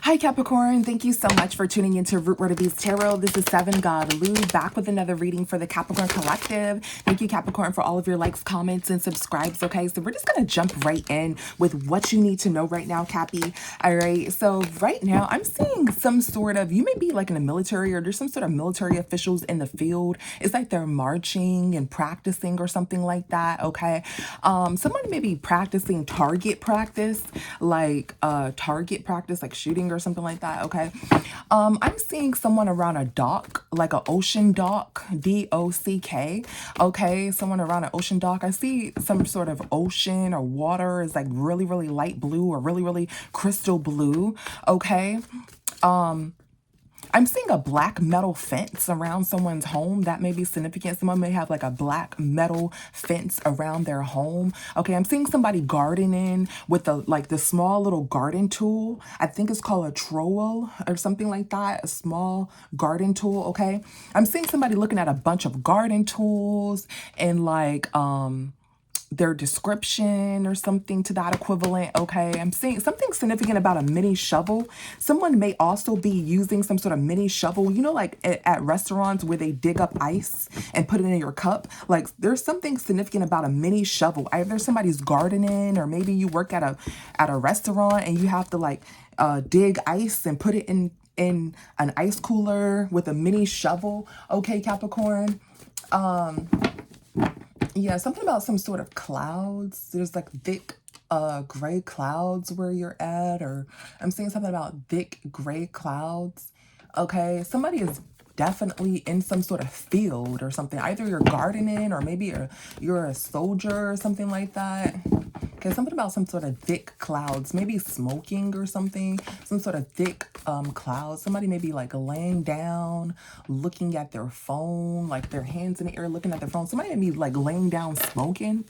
Hi Capricorn, thank you so much for tuning into Root Word of Beast Tarot. This is Seven God Lou back with another reading for the Capricorn Collective. Thank you Capricorn for all of your likes, comments, and subscribes. Okay, so we're just gonna jump right in with what you need to know right now, Cappy. All right, so right now I'm seeing some sort of, you may be like in the military or there's some sort of military officials in the field. It's like they're marching and practicing or something like that. Okay, someone may be practicing target practice, like shooting or something like that. Okay, I'm seeing someone around a dock, like an ocean dock, D-O-C-K. Okay, someone around an ocean dock. I see some sort of ocean or water is like really, really light blue or really, really crystal blue. Okay, I'm seeing a black metal fence around someone's home. That may be significant. Someone may have like a black metal fence around their home. Okay, I'm seeing somebody gardening with the small little garden tool. I think it's called a trowel or something like that. A small garden tool. Okay, I'm seeing somebody looking at a bunch of garden tools and their description or something to that equivalent. Okay, I'm seeing something significant about a mini shovel. Someone may also be using some sort of mini shovel, you know, like at restaurants where they dig up ice and put it in your cup. Like there's something significant about a mini shovel. Either somebody's gardening or maybe you work at a restaurant and you have to dig ice and put it in an ice cooler with a mini shovel. Okay, Capricorn. Yeah, something about some sort of clouds. There's like thick gray clouds where you're at, or I'm seeing something about thick gray clouds. Okay, somebody is definitely in some sort of field or something. Either you're gardening or maybe you're a soldier or something like that. Okay, something about some sort of thick clouds, maybe smoking or something, some sort of thick clouds. Somebody may be like laying down, looking at their phone, like their hands in the air, looking at their phone. Somebody may be like laying down smoking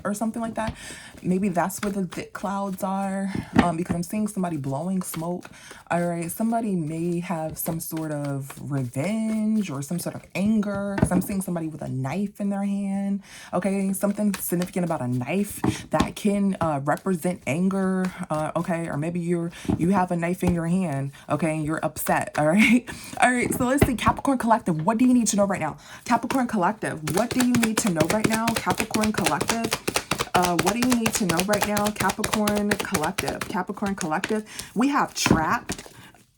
or something like that. Maybe that's where the thick clouds are, because I'm seeing somebody blowing smoke. All right, somebody may have some sort of revenge or some sort of anger, because I'm seeing somebody with a knife in their hand. Okay, something significant about a knife that can represent anger. Okay, or maybe you have a knife in your hand. Okay, and you're upset. All right, all right. So let's see, Capricorn Collective. What do you need to know right now, Capricorn Collective? What do you need to know right now, Capricorn Collective? What do you need to know right now, Capricorn Collective? Capricorn Collective. We have trapped.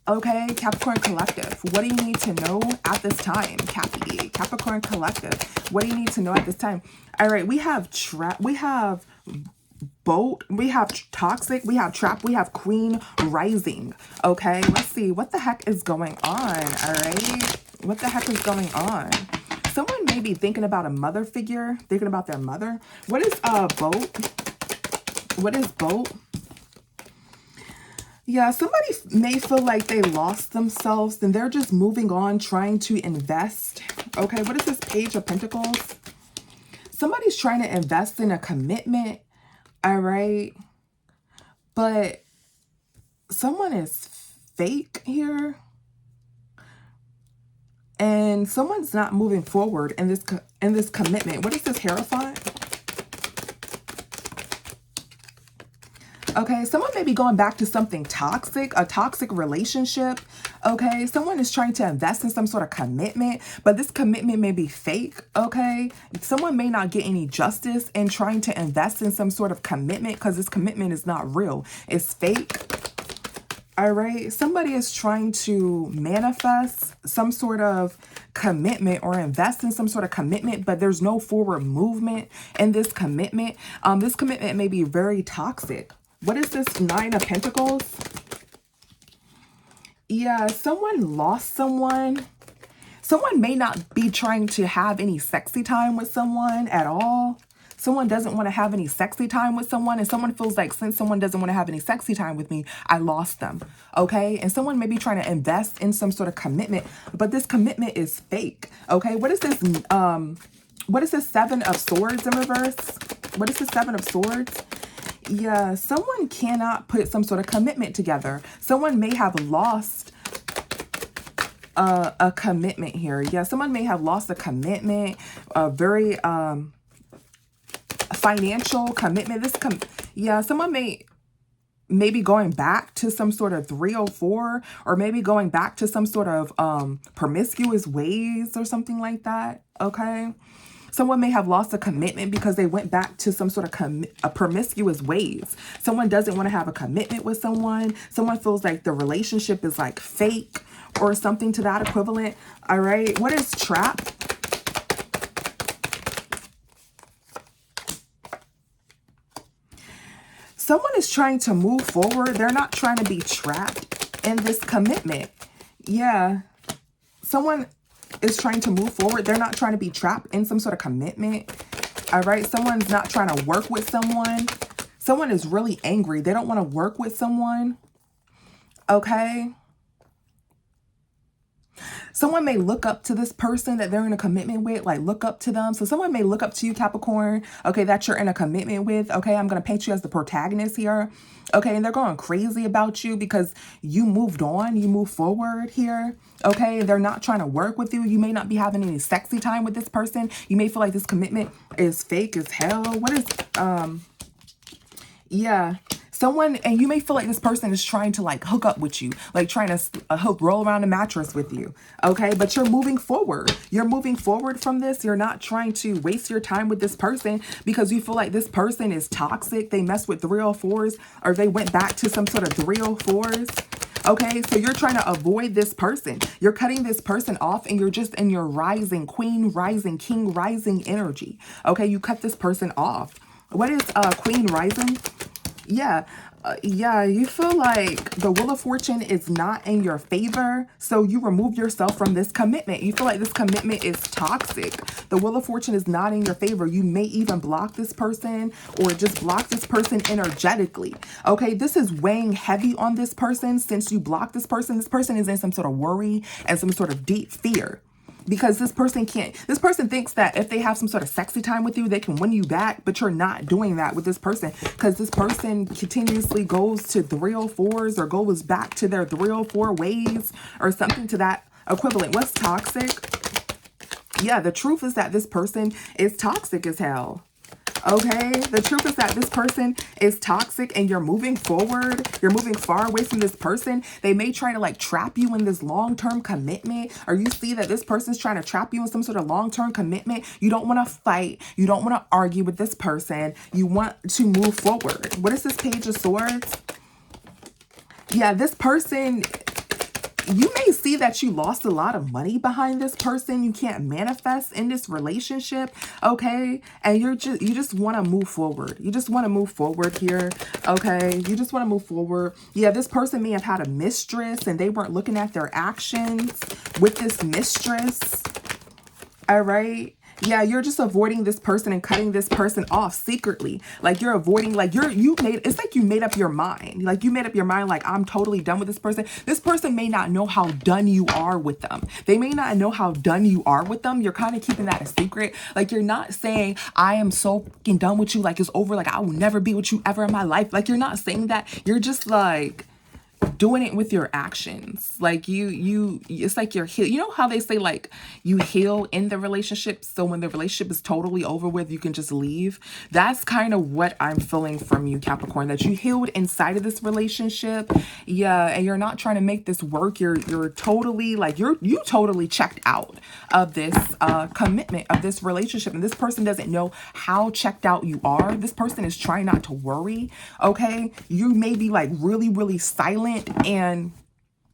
Okay, Capricorn Collective. What do you need to know at this time, Cappy? Capricorn Collective. What do you need to know at this time? All right, we have trap. We have boat. We have toxic. We have trap. We have queen rising. Okay, let's see. What the heck is going on? All right. What the heck is going on? Someone may be thinking about a mother figure, thinking about their mother. What is boat? What is boat? Yeah, somebody may feel like they lost themselves and they're just moving on, trying to invest. Okay, what is this Page of Pentacles? Somebody's trying to invest in a commitment, all right? But someone is fake here. And someone's not moving forward in this commitment. What is this Hierophant? Okay, someone may be going back to something toxic, a toxic relationship. Okay, someone is trying to invest in some sort of commitment, but this commitment may be fake. Okay, someone may not get any justice in trying to invest in some sort of commitment because this commitment is not real. It's fake. All right, somebody is trying to manifest some sort of commitment or invest in some sort of commitment, but there's no forward movement in this commitment. This commitment may be very toxic. What is this Nine of Pentacles? Yeah, someone lost someone. Someone may not be trying to have any sexy time with someone at all. Someone doesn't want to have any sexy time with someone, and someone feels like since someone doesn't want to have any sexy time with me, I lost them. Okay, and someone may be trying to invest in some sort of commitment, but this commitment is fake. Okay, what is this? What is this Seven of Swords in reverse? What is the Seven of Swords? Yeah, someone cannot put some sort of commitment together. Someone may have lost a commitment here. Yeah, someone may have lost a commitment, a very financial commitment. Yeah, someone may maybe going back to some sort of 304, or maybe going back to some sort of promiscuous ways or something like that. Okay. Someone may have lost a commitment because they went back to some sort of promiscuous ways. Someone doesn't want to have a commitment with someone. Someone feels like the relationship is like fake or something to that equivalent. All right. What is trap? Someone is trying to move forward. They're not trying to be trapped in this commitment. Yeah. Someone is trying to move forward. They're not trying to be trapped in some sort of commitment. All right. Someone's not trying to work with someone. Someone is really angry. They don't want to work with someone. Okay. Someone may look up to this person that they're in a commitment with, like look up to them. So someone may look up to you, Capricorn, okay, that you're in a commitment with. Okay, I'm going to paint you as the protagonist here. Okay, and they're going crazy about you because you moved on, you move forward here. Okay, they're not trying to work with you. You may not be having any sexy time with this person. You may feel like this commitment is fake as hell. What is, yeah. Someone, and you may feel like this person is trying to like hook up with you, like trying to roll around a mattress with you. Okay. But you're moving forward. You're moving forward from this. You're not trying to waste your time with this person because you feel like this person is toxic. They mess with 304s, or they went back to some sort of 304s. Okay. So you're trying to avoid this person. You're cutting this person off, and you're just in your rising queen, rising king, rising energy. Okay. You cut this person off. What is queen rising? Yeah. Yeah, you feel like the Wheel of Fortune is not in your favor, so you remove yourself from this commitment. You feel like this commitment is toxic. The Wheel of Fortune is not in your favor. You may even block this person, or just block this person energetically. Okay, this is weighing heavy on this person. Since you block this person is in some sort of worry and some sort of deep fear. Because this person thinks that if they have some sort of sexy time with you, they can win you back, but you're not doing that with this person, because this person continuously goes to 304s or goes back to their 304 ways or something to that equivalent. What's toxic? Yeah, the truth is that this person is toxic as hell. Okay, the truth is that this person is toxic, and you're moving forward. You're moving far away from this person. They may try to like trap you in this long-term commitment, or you see that this person's trying to trap you in some sort of long-term commitment. You don't want to fight. You don't want to argue with this person. You want to move forward. What is this Page of Swords? Yeah, this person, you may see that you lost a lot of money behind this person. You can't manifest in this relationship, okay? And you just want to move forward. You just want to move forward here, okay? You just want to move forward. Yeah, this person may have had a mistress, and they weren't looking at their actions with this mistress, all right? Yeah, you're just avoiding this person and cutting this person off secretly. Like you're avoiding, like it's like you made up your mind. Like you made up your mind, like I'm totally done with this person. This person may not know how done you are with them. They may not know how done you are with them. You're kind of keeping that a secret. Like you're not saying, I am so fucking done with you. Like it's over. Like I will never be with you ever in my life. Like you're not saying that. You're just like doing it with your actions. Like it's like you're heal. You know how they say like you heal in the relationship, so when the relationship is totally over with, you can just leave. That's kind of what I'm feeling from you, Capricorn, that you healed inside of this relationship. Yeah, and you're not trying to make this work. You're totally like you totally checked out of this commitment, of this relationship, and this person doesn't know how checked out you are. This person is trying not to worry. Okay, you may be like really silent, and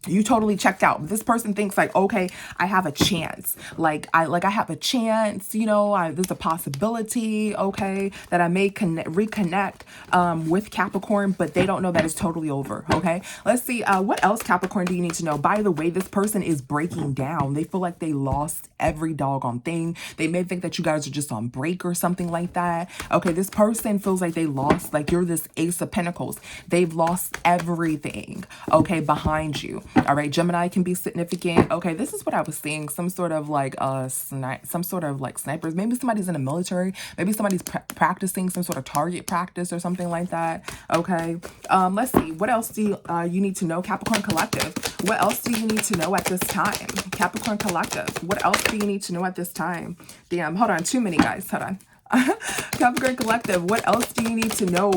you totally checked out. This person thinks like, okay, I have a chance. Like I have a chance, you know, there's a possibility, okay, that I may reconnect with Capricorn, but they don't know that it's totally over. Okay. Let's see. What else, Capricorn, do you need to know? By the way, this person is breaking down. They feel like they lost every doggone thing. They may think that you guys are just on break or something like that. Okay. This person feels like they lost, like you're this Ace of Pentacles. They've lost everything, okay, behind you. All right, Gemini can be significant. Okay, this is what I was seeing. Some sort of like snipers. Maybe somebody's in the military. Maybe somebody's practicing some sort of target practice or something like that. Okay, let's see. What else do you need to know, Capricorn Collective? What else do you need to know at this time, Capricorn Collective? What else do you need to know at this time? Damn, hold on. Too many guys. Hold on. Capricorn Collective, what else do you need to know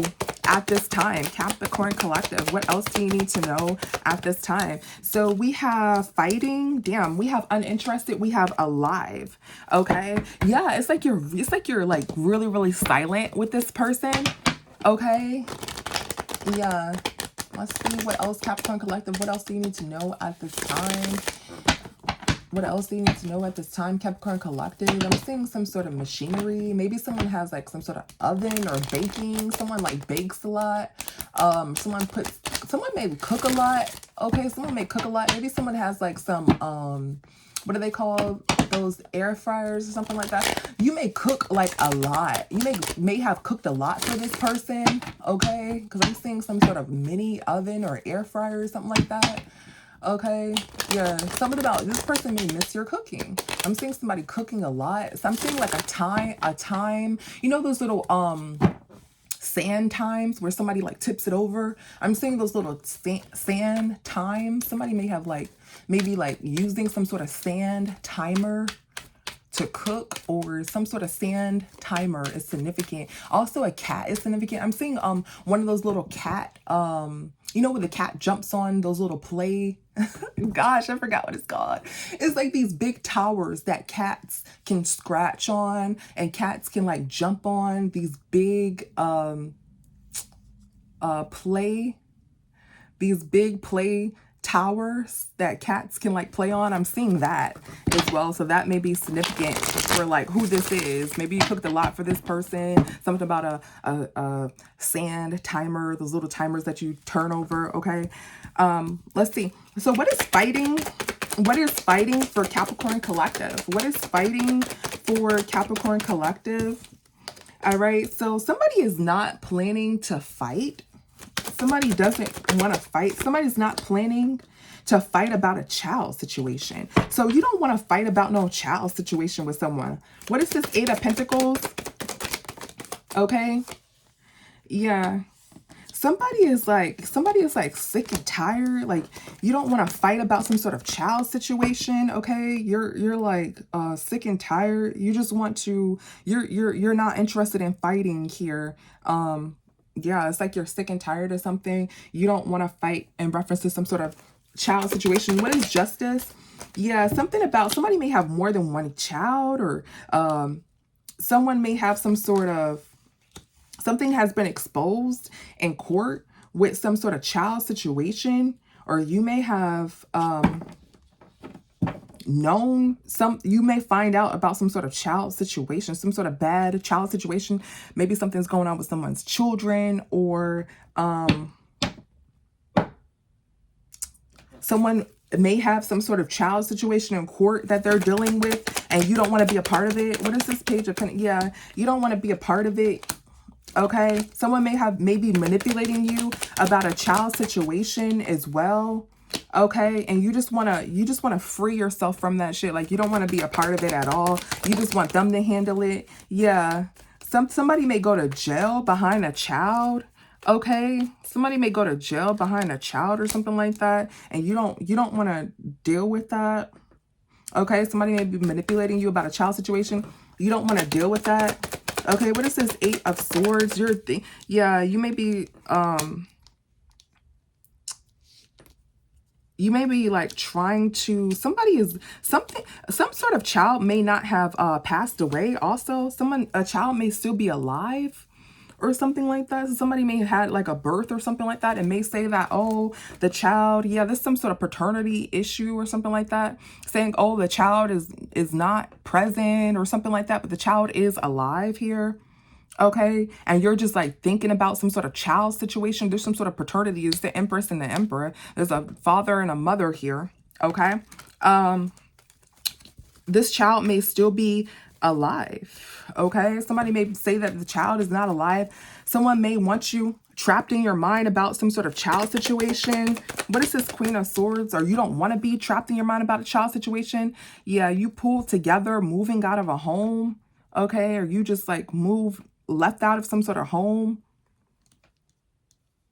at this time? Capricorn Collective, what else do you need to know at this time? So we have fighting, damn, we have uninterested, we have alive. Okay, yeah, it's like you're like really, really silent with this person. Okay, yeah, let's see what else, Capricorn Collective, what else do you need to know at this time? What else do you need to know at this time, Capricorn Collective? I'm seeing some sort of machinery. Maybe someone has like some sort of oven or baking. Someone like bakes a lot. Someone may cook a lot. Okay, someone may cook a lot. Maybe someone has like some, what do they call those air fryers or something like that? You may cook like a lot. You may have cooked a lot for this person. Okay, because I'm seeing some sort of mini oven or air fryer or something like that. Okay, yeah, something about this person may miss your cooking. I'm seeing somebody cooking a lot. So I'm seeing like a time, you know, those little sand times where somebody like tips it over. I'm seeing those little sand times. Somebody may have like, maybe like using some sort of sand timer to cook, or some sort of sand timer is significant. Also a cat is significant. I'm seeing one of those little cat, you know, when the cat jumps on those little play, gosh, I forgot what it's called. It's like these big towers that cats can scratch on, and cats can like jump on these big play towers that cats can like play on. I'm seeing that as well. So that may be significant for like who this is. Maybe you cooked a lot for this person. Something about a sand timer, those little timers that you turn over. Okay. Let's see. So what is fighting? What is fighting for Capricorn Collective? What is fighting for Capricorn Collective? All right. So somebody is not planning to fight. Somebody doesn't want to fight. Somebody's not planning to fight about a child situation. So you don't want to fight about no child situation with someone. What is this 8 of Pentacles? Okay. Yeah. Somebody is like sick and tired. Like you don't want to fight about some sort of child situation. Okay. You're like sick and tired. You just want to, you're not interested in fighting here. Yeah, it's like you're sick and tired of something. You don't want to fight in reference to some sort of child situation. What is justice? Yeah, something about somebody may have more than one child, or someone may have some sort of, something has been exposed in court with some sort of child situation, or you may have you may find out about some sort of child situation, some sort of bad child situation. Maybe something's going on with someone's children, or someone may have some sort of child situation in court that they're dealing with, and you don't want to be a part of it. What is this Page of Pentacles? Yeah, you don't want to be a part of it. Okay, someone may be manipulating you about a child situation as well. Okay, and you just want to free yourself from that shit. Like you don't want to be a part of it at all. You just want them to handle it. Yeah, somebody may go to jail behind a child. Okay, somebody may go to jail behind a child or something like that, and you don't want to deal with that. Okay, somebody may be manipulating you about a child situation. You don't want to deal with that. Okay, what is this 8 of Swords? Yeah, you may be like trying to, some sort of child may not have passed away. Also, a child may still be alive or something like that. So somebody may have had like a birth or something like that, and may say that, oh, the child, yeah, there's some sort of paternity issue or something like that, saying, oh, the child is not present or something like that, but the child is alive here. Okay, and you're just like thinking about some sort of child situation. There's some sort of paternity. It's the Empress and the Emperor. There's a father and a mother here. Okay, this child may still be alive. Okay, somebody may say that the child is not alive. Someone may want you trapped in your mind about some sort of child situation. What is this Queen of Swords? Or you don't want to be trapped in your mind about a child situation. Yeah, you pulled together, moving out of a home. Okay, or you just like left out of some sort of home.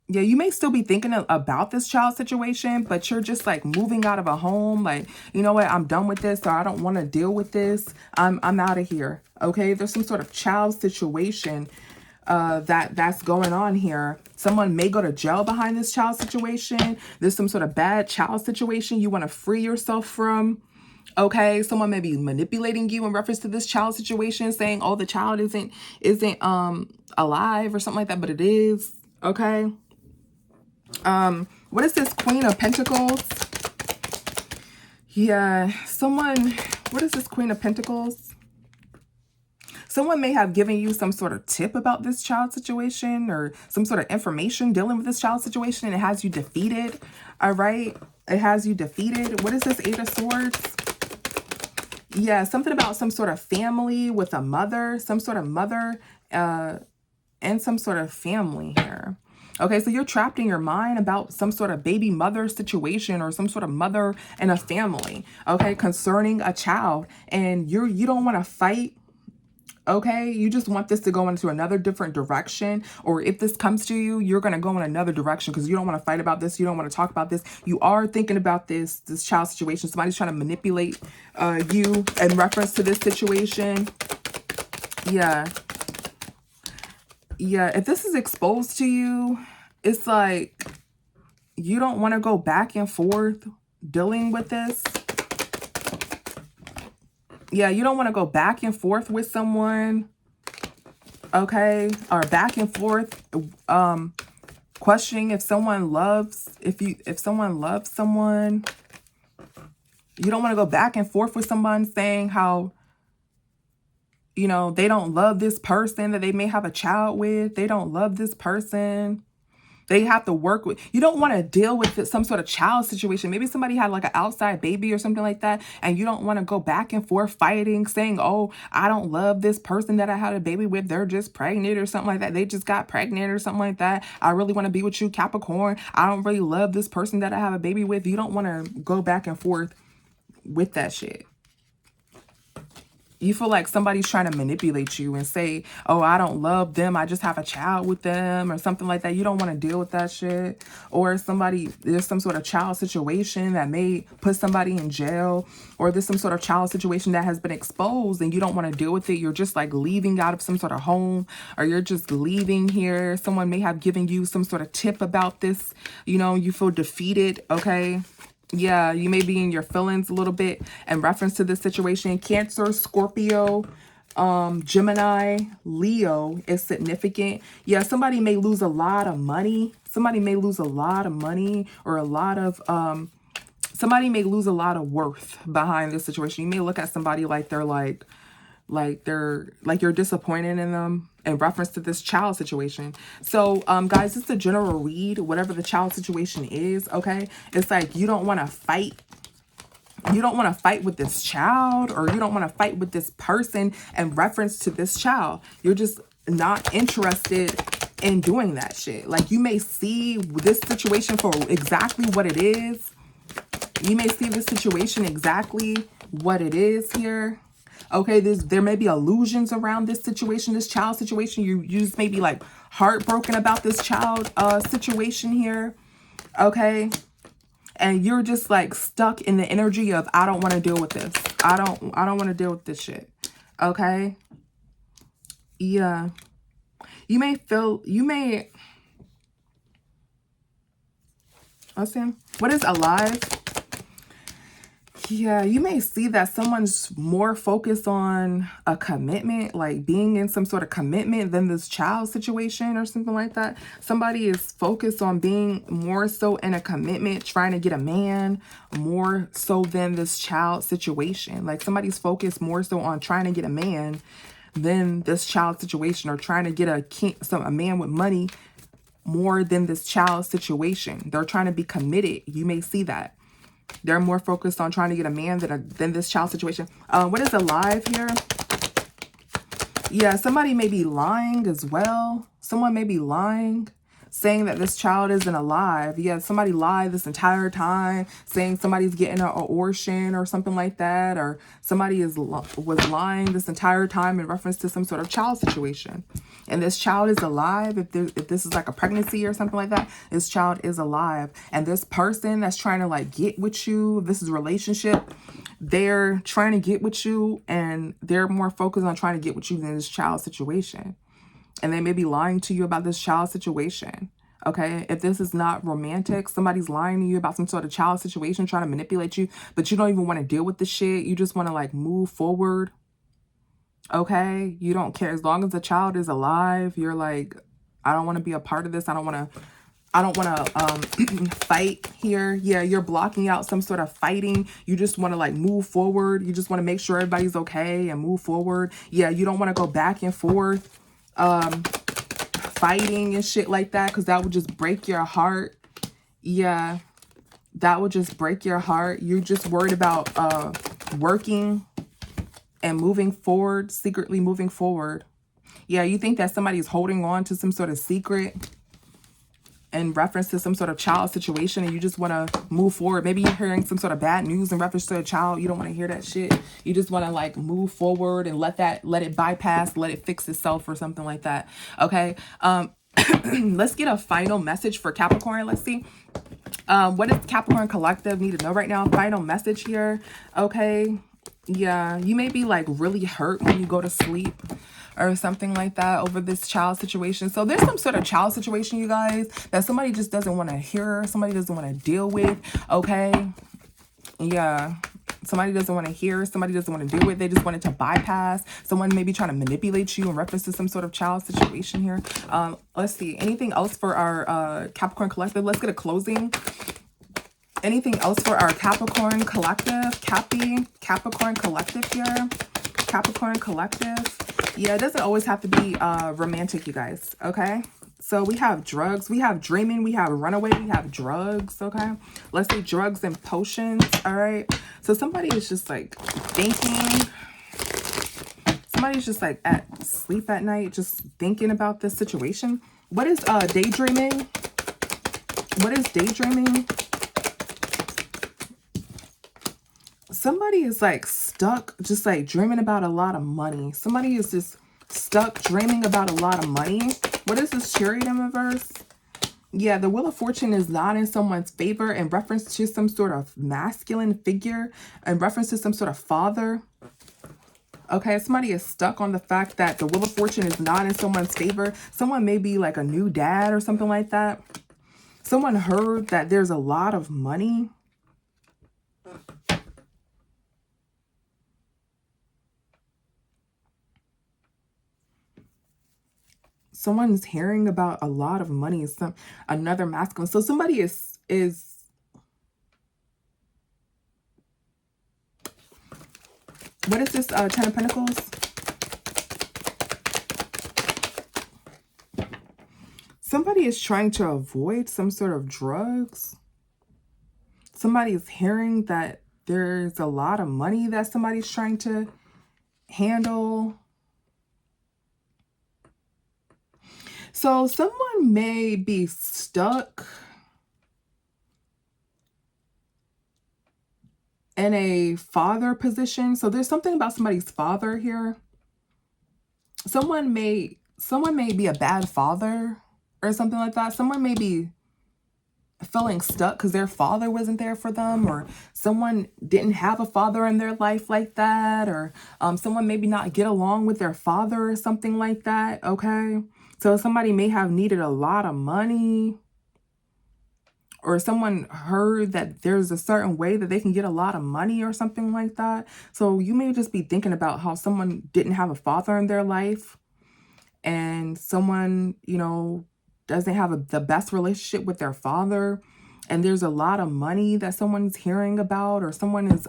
Yeah, you may still be thinking about this child situation, but you're just like moving out of a home. Like, you know what? I'm done with this, or I don't want to deal with this. I'm out of here. Okay, there's some sort of child situation. that's going on here. Someone may go to jail behind this child situation. There's some sort of bad child situation you want to free yourself from. Okay, someone may be manipulating you in reference to this child situation, saying, "Oh, the child isn't alive" or something like that, but it is. Okay. What is this Queen of Pentacles? Yeah, what is this Queen of Pentacles? Someone may have given you some sort of tip about this child situation or some sort of information dealing with this child situation, and it has you defeated. All right. It has you defeated. What is this Eight of Swords? Yeah, something about some sort of family with a mother, some sort of mother, and some sort of family here. Okay, so you're trapped in your mind about some sort of baby mother situation or some sort of mother and a family, okay, concerning a child, and you don't want to fight. Okay, you just want this to go into another different direction, or if this comes to you, you're going to go in another direction because you don't want to fight about this. You don't want to talk about this. You are thinking about this child situation. Somebody's trying to manipulate you in reference to this situation. Yeah. Yeah, if this is exposed to you, it's like you don't want to go back and forth dealing with this. Yeah, you don't want to go back and forth with someone, okay? Or back and forth questioning if someone loves, if someone loves someone. You don't want to go back and forth with someone saying how, you know, they don't love this person that they may have a child with. They don't love this person. They have to work with, you don't want to deal with some sort of child situation. Maybe somebody had like an outside baby or something like that, and you don't want to go back and forth fighting, saying, "Oh, I don't love this person that I had a baby with. They're just pregnant," or something like that. They just got pregnant or something like that. "I really want to be with you, Capricorn. I don't really love this person that I have a baby with." You don't want to go back and forth with that shit. You feel like somebody's trying to manipulate you and say, "Oh, I don't love them. I just have a child with them," or something like that. You don't want to deal with that shit. Or there's some sort of child situation that may put somebody in jail, or there's some sort of child situation that has been exposed and you don't want to deal with it. You're just like leaving out of some sort of home, or you're just leaving here. Someone may have given you some sort of tip about this. You know, you feel defeated. Okay. Yeah, you may be in your feelings a little bit in reference to this situation. Cancer, Scorpio, Gemini, Leo is significant. Yeah, somebody may lose a lot of money. Somebody may lose a lot of money, or somebody may lose a lot of worth behind this situation. You may look at somebody like you're disappointed in them in reference to this child situation. So guys, it's a general read, whatever the child situation is. Okay, it's like you don't want to fight. You don't want to fight with this child, or you don't want to fight with this person in reference to this child. You're just not interested in doing that shit. Like, you may see this situation for exactly what it is. You may see this situation exactly what it is here. Okay, there may be illusions around this situation, this child situation. You just may be like heartbroken about this child situation here. Okay, and you're just like stuck in the energy of, "I don't want to deal with this. I don't want to deal with this shit." Okay. Yeah. Let's see. What is alive? Yeah, you may see that someone's more focused on a commitment, like being in some sort of commitment, than this child situation or something like that. Somebody is focused on being more so in a commitment, trying to get a man, more so than this child situation. Like, somebody's focused more so on trying to get a man than this child situation, or trying to get a man with money more than this child situation. They're trying to be committed. You may see that. They're more focused on trying to get a man than this child situation. What is alive here? Yeah, somebody may be lying as well. Someone may be lying, saying that this child isn't alive. Yeah, somebody lied this entire time, saying somebody's getting an abortion or something like that. Or somebody was lying this entire time in reference to some sort of child situation. And this child is alive. If this is like a pregnancy or something like that, this child is alive. And this person that's trying to like get with you, this is a relationship, they're trying to get with you, and they're more focused on trying to get with you than this child situation. And they may be lying to you about this child situation. Okay, if this is not romantic, somebody's lying to you about some sort of child situation, trying to manipulate you, but you don't even want to deal with the shit. You just want to like move forward. Okay, you don't care. As long as the child is alive, you're like, I don't want to be a part of this. I don't want to fight here. Yeah, you're blocking out some sort of fighting. You just want to like move forward. You just want to make sure everybody's okay and move forward. Yeah, you don't want to go back and forth fighting and shit like that, because that would just break your heart. Yeah, that would just break your heart. You're just worried about working and moving forward, secretly moving forward. Yeah, you think that somebody's holding on to some sort of secret in reference to some sort of child situation, and you just want to move forward. Maybe you're hearing some sort of bad news in reference to a child. You don't want to hear that shit. You just want to like move forward and let it bypass, let it fix itself or something like that. Okay. Let's get a final message for Capricorn. Let's see. What does Capricorn Collective need to know right now? Final message here. Okay. Yeah, you may be like really hurt when you go to sleep or something like that over this child situation. So there's some sort of child situation, you guys, that somebody just doesn't want to hear. Somebody doesn't want to deal with. Okay. Yeah. Somebody doesn't want to hear. Somebody doesn't want to deal with. They just wanted to bypass. Someone may be trying to manipulate you in reference to some sort of child situation here. Let's see. Anything else for our Capricorn Collective? Let's get a closing. Anything else for our Capricorn Collective? Capricorn Collective here. Capricorn Collective. Yeah, it doesn't always have to be romantic, you guys. Okay. So we have drugs. We have dreaming. We have runaway. We have drugs. Okay. Let's say drugs and potions. All right. So somebody is just like thinking. Somebody's just like at sleep at night, just thinking about this situation. What is daydreaming? What is daydreaming? Somebody is like stuck, just like dreaming about a lot of money. Somebody is just stuck dreaming about a lot of money. What is this Chariot in reverse? Yeah, the Wheel of Fortune is not in someone's favor in reference to some sort of masculine figure, in reference to some sort of father. Okay, somebody is stuck on the fact that the Wheel of Fortune is not in someone's favor. Someone may be like a new dad or something like that. Someone heard that there's a lot of money. Someone's hearing about a lot of money. Another masculine. So somebody is what is this? 10 of Pentacles. Somebody is trying to avoid some sort of drugs. Somebody is hearing that there's a lot of money that somebody's trying to handle. So someone may be stuck in a father position. So there's something about somebody's father here. Someone may be a bad father or something like that. Someone may be feeling stuck because their father wasn't there for them, or someone didn't have a father in their life like that, or someone maybe not get along with their father or something like that. Okay. So somebody may have needed a lot of money, or someone heard that there's a certain way that they can get a lot of money or something like that. So you may just be thinking about how someone didn't have a father in their life, and someone, you know, doesn't have the best relationship with their father, and there's a lot of money that someone's hearing about, or someone is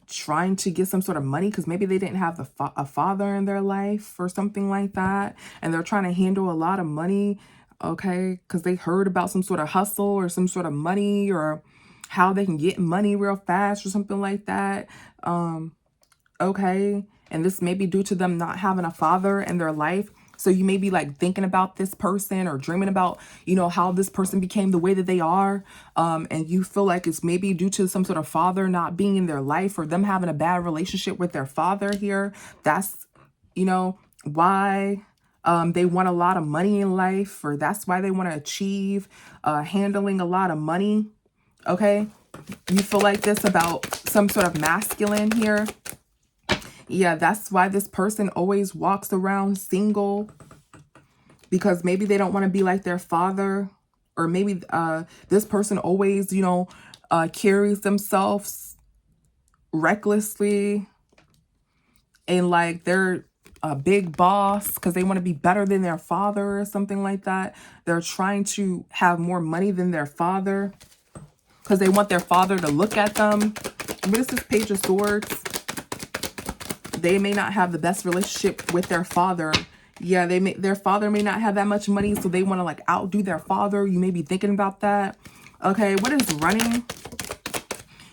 trying to get some sort of money because maybe they didn't have a father in their life or something like that, and they're trying to handle a lot of money. Okay, because they heard about some sort of hustle or some sort of money, or how they can get money real fast or something like that. Okay, and this may be due to them not having a father in their life. So you may be like thinking about this person, or dreaming about, you know, how this person became the way that they are. And you feel like it's maybe due to some sort of father not being in their life, or them having a bad relationship with their father here. That's, you know, why they want a lot of money in life, or that's why they want to achieve handling a lot of money. Okay. You feel like this about some sort of masculine here. Yeah, that's why this person always walks around single, because maybe they don't want to be like their father, or maybe this person always, you know, carries themselves recklessly, and like they're a big boss because they want to be better than their father or something like that. They're trying to have more money than their father because they want their father to look at them. This is Page of Swords. They may not have the best relationship with their father. Yeah, their father may not have that much money, so they want to like outdo their father. You may be thinking about that. Okay, what is running?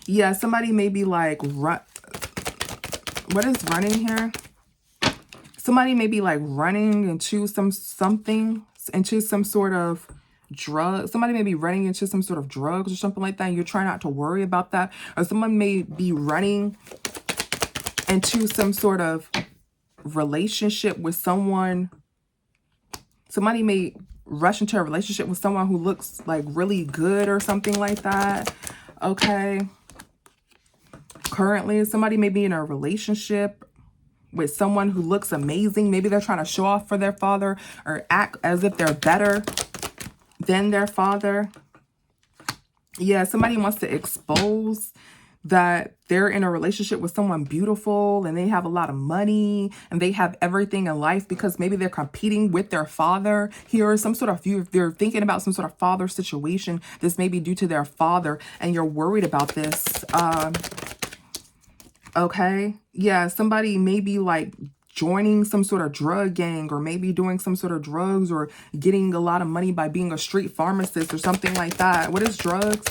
Yeah, somebody may be like, what is running here? Somebody may be like running into some sort of drug. Somebody may be running into some sort of drugs or something like that. And you're trying not to worry about that. Or someone may be running into some sort of relationship with someone. Somebody may rush into a relationship with someone who looks like really good or something like that. Okay. Currently, somebody may be in a relationship with someone who looks amazing. Maybe they're trying to show off for their father or act as if they're better than their father. Yeah, somebody wants to expose that they're in a relationship with someone beautiful and they have a lot of money and they have everything in life, because maybe they're competing with their father here, or some sort of, they're thinking about some sort of father situation. This may be due to their father and you're worried about this. Okay. Yeah, somebody may be like joining some sort of drug gang, or maybe doing some sort of drugs, or getting a lot of money by being a street pharmacist or something like that. What is drugs?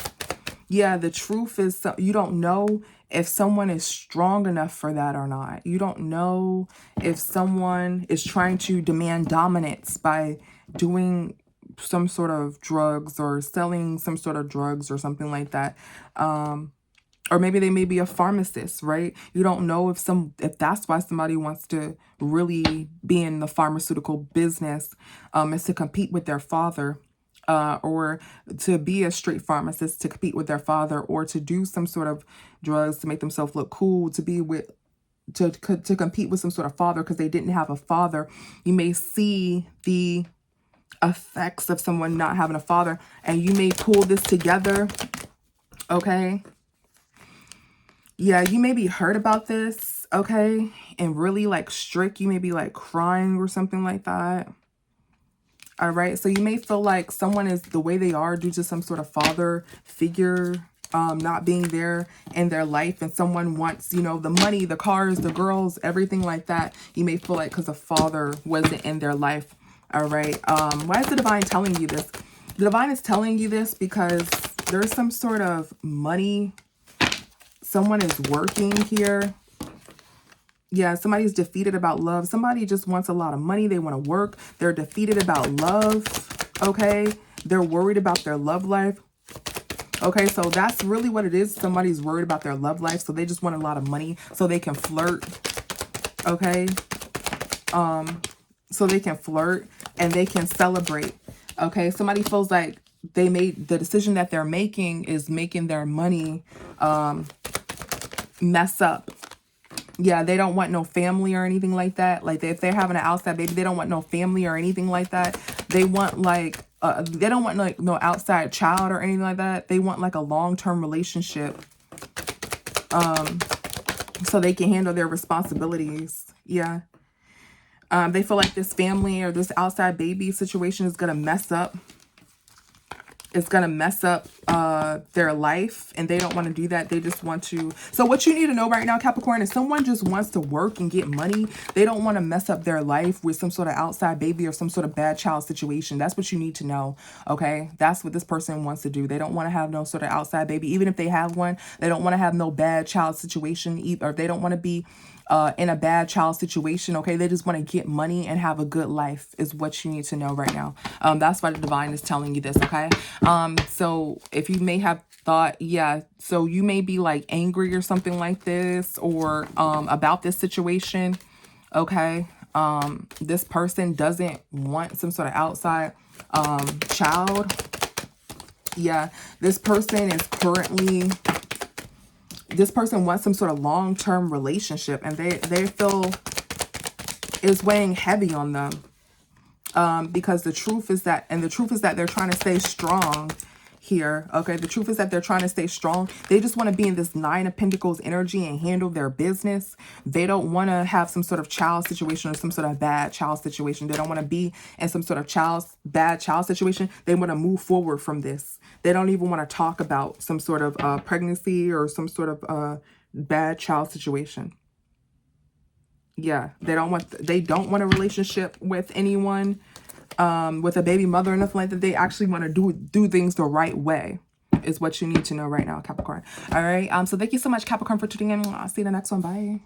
Yeah, the truth is you don't know if someone is strong enough for that or not. You don't know if someone is trying to demand dominance by doing some sort of drugs or selling some sort of drugs or something like that. Or maybe they may be a pharmacist, right? You don't know if that's why somebody wants to really be in the pharmaceutical business, is to compete with their father, or to be a street pharmacist to compete with their father, or to do some sort of drugs to make themselves look cool, to be with, to compete with some sort of father because they didn't have a father. You may see the effects of someone not having a father, and you may pull this together. Okay. Yeah, you may be hurt about this, okay? And really like strict. You may be like crying or something like that. All right, so you may feel like someone is the way they are due to some sort of father figure not being there in their life, and someone wants, you know, the money, the cars, the girls, everything like that. You may feel like because the father wasn't in their life. All right, why is the divine telling you this? The divine is telling you this because there's some sort of money. Someone is working here. Yeah, somebody's defeated about love. Somebody just wants a lot of money. They want to work. They're defeated about love. Okay. They're worried about their love life. Okay, so that's really what it is. Somebody's worried about their love life. So they just want a lot of money so they can flirt. Okay. So they can flirt and they can celebrate. Okay. Somebody feels like they made the decision that they're making is making their money mess up. Yeah, they don't want no family or anything like that. Like if they're having an outside baby, they don't want no family or anything like that. They want like, they don't want like no outside child or anything like that. They want like a long-term relationship. So they can handle their responsibilities. Yeah. They feel like this family or this outside baby situation is going to mess up. It's going to mess up their life, and they don't want to do that. They just want to. So what you need to know right now, Capricorn, is someone just wants to work and get money. They don't want to mess up their life with some sort of outside baby or some sort of bad child situation. That's what you need to know. Okay. That's what this person wants to do. They don't want to have no sort of outside baby. Even if they have one, they don't want to have no bad child situation either. Or they don't want to be in a bad child situation. Okay. They just want to get money and have a good life is what you need to know right now. That's why the divine is telling you this. Okay. So if you may have thought, yeah, so you may be like angry or something like this, or about this situation. Okay. This person doesn't want some sort of outside child. Yeah. This person is currently This person wants some sort of long-term relationship, and they feel is weighing heavy on them. Because the truth is that, they're trying to stay strong here. Okay, the truth is that they're trying to stay strong. They just want to be in this Nine of Pentacles energy and handle their business. They don't want to have some sort of child situation or some sort of bad child situation. They don't want to be in some sort of bad child situation. They want to move forward from this. They don't even want to talk about some sort of pregnancy or some sort of bad child situation. Yeah, they don't want a relationship with anyone, with a baby mother or nothing like that. They actually want to do things the right way, is what you need to know right now, Capricorn. All right. So thank you so much, Capricorn, for tuning in. I'll see you in the next one. Bye.